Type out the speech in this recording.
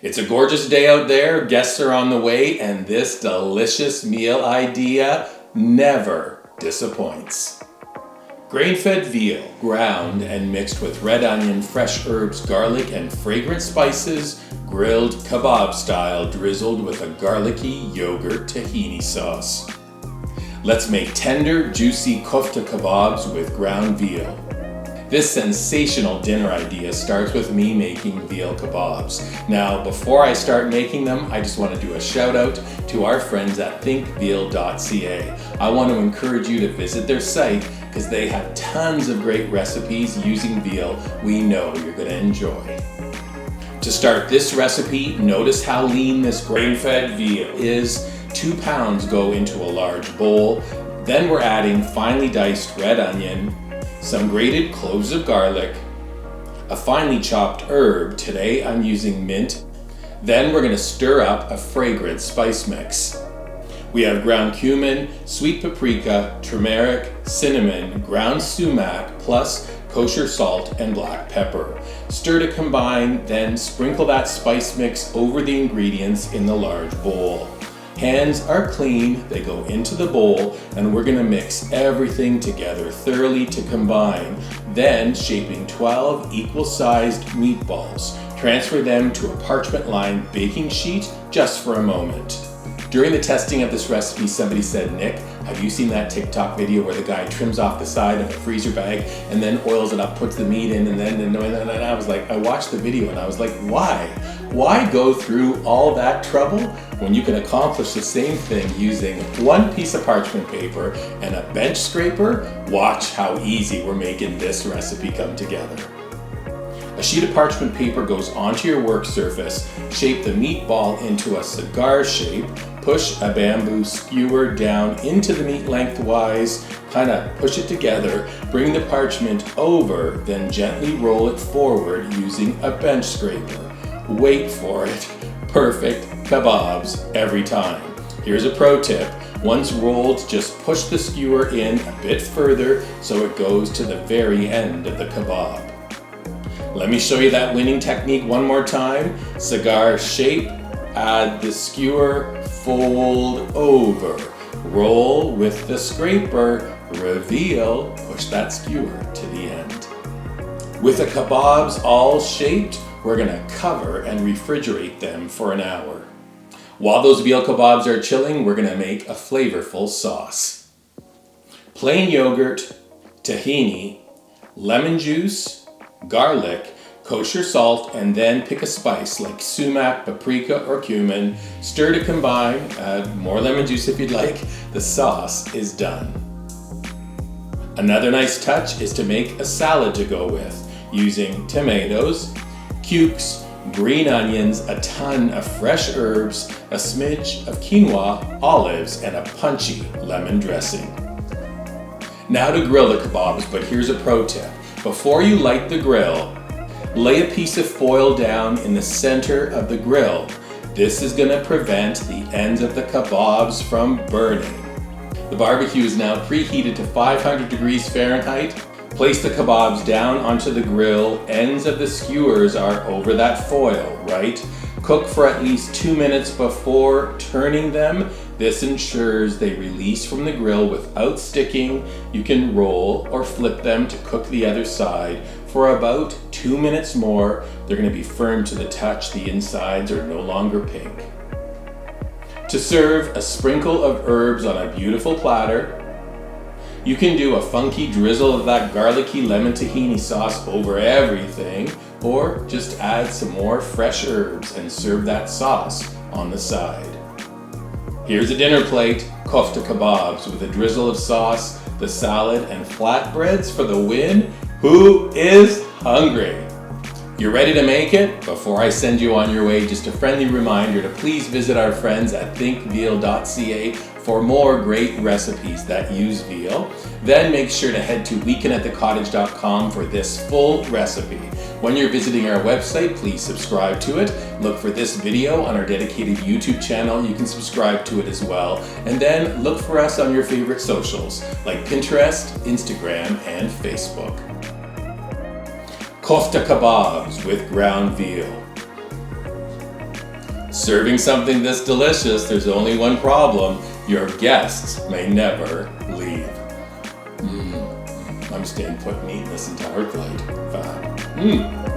It's a gorgeous day out there, guests are on the way, and this delicious meal idea never disappoints. Grain-fed veal, ground and mixed with red onion, fresh herbs, garlic, and fragrant spices, grilled kebab-style, drizzled with a garlicky yogurt-tahini sauce. Let's make tender, juicy kofta kebabs with ground veal. This sensational dinner idea starts with me making veal kebabs. Now, before I start making them, I just want to do a shout out to our friends at thinkveal.ca. I want to encourage you to visit their site because they have tons of great recipes using veal we know you're going to enjoy. To start this recipe, notice how lean this grain-fed veal is. 2 pounds go into a large bowl. Then we're adding finely diced red onion, some grated cloves of garlic, a finely chopped herb, today I'm using mint. Then we're going to stir up a fragrant spice mix. We have ground cumin, sweet paprika, turmeric, cinnamon, ground sumac, plus kosher salt and black pepper. Stir to combine, then sprinkle that spice mix over the ingredients in the large bowl. Hands are clean, they go into the bowl, and we're gonna mix everything together thoroughly to combine. Then, shaping 12 equal-sized meatballs, transfer them to a parchment-lined baking sheet just for a moment. During the testing of this recipe, somebody said, "Nick, have you seen that TikTok video where the guy trims off the side of a freezer bag and then oils it up, puts the meat in, and I was like, I watched the video and I was like, why? Why go through all that trouble when you can accomplish the same thing using one piece of parchment paper and a bench scraper? Watch how easy we're making this recipe come together." A sheet of parchment paper goes onto your work surface. Shape the meatball into a cigar shape. Push a bamboo skewer down into the meat lengthwise. Kind of push it together. Bring the parchment over, then gently roll it forward using a bench scraper. Wait for it. Perfect kebabs every time. Here's a pro tip. Once rolled, just push the skewer in a bit further so it goes to the very end of the kebab. Let me show you that winning technique one more time. Cigar shape, add the skewer, fold over. Roll with the scraper, reveal, push that skewer to the end. With the kebabs all shaped, we're gonna cover and refrigerate them for an hour. While those veal kebabs are chilling, we're gonna make a flavorful sauce. Plain yogurt, tahini, lemon juice, garlic, kosher salt, and then pick a spice like sumac, paprika, or cumin. Stir to combine, add more lemon juice if you'd like. The sauce is done. Another nice touch is to make a salad to go with, using tomatoes, cukes, green onions, a ton of fresh herbs, a smidge of quinoa, olives, and a punchy lemon dressing. Now to grill the kebabs, but here's a pro tip. Before you light the grill, lay a piece of foil down in the center of the grill. This is going to prevent the ends of the kebabs from burning. The barbecue is now preheated to 500 degrees Fahrenheit. Place the kebabs down onto the grill. Ends of the skewers are over that foil, right? Cook for at least 2 minutes before turning them. This ensures they release from the grill without sticking. You can roll or flip them to cook the other side for about 2 minutes more. They're going to be firm to the touch. The insides are no longer pink. To serve, a sprinkle of herbs on a beautiful platter. You can do a funky drizzle of that garlicky lemon tahini sauce over everything, or just add some more fresh herbs and serve that sauce on the side. Here's a dinner plate, kofta kebabs with a drizzle of sauce, the salad, and flatbreads for the win. Who is hungry? You're ready to make it? Before I send you on your way, just a friendly reminder to please visit our friends at thinkveal.ca for more great recipes that use veal. Then make sure to head to weekendатthecottage.com for this full recipe. When you're visiting our website, please subscribe to it. Look for this video on our dedicated YouTube channel. You can subscribe to it as well. And then look for us on your favorite socials like Pinterest, Instagram, and Facebook. Kofta kebabs with ground veal. Serving something this delicious, there's only one problem. Your guests may never leave. I'm staying put and eating this entire plate. Fine.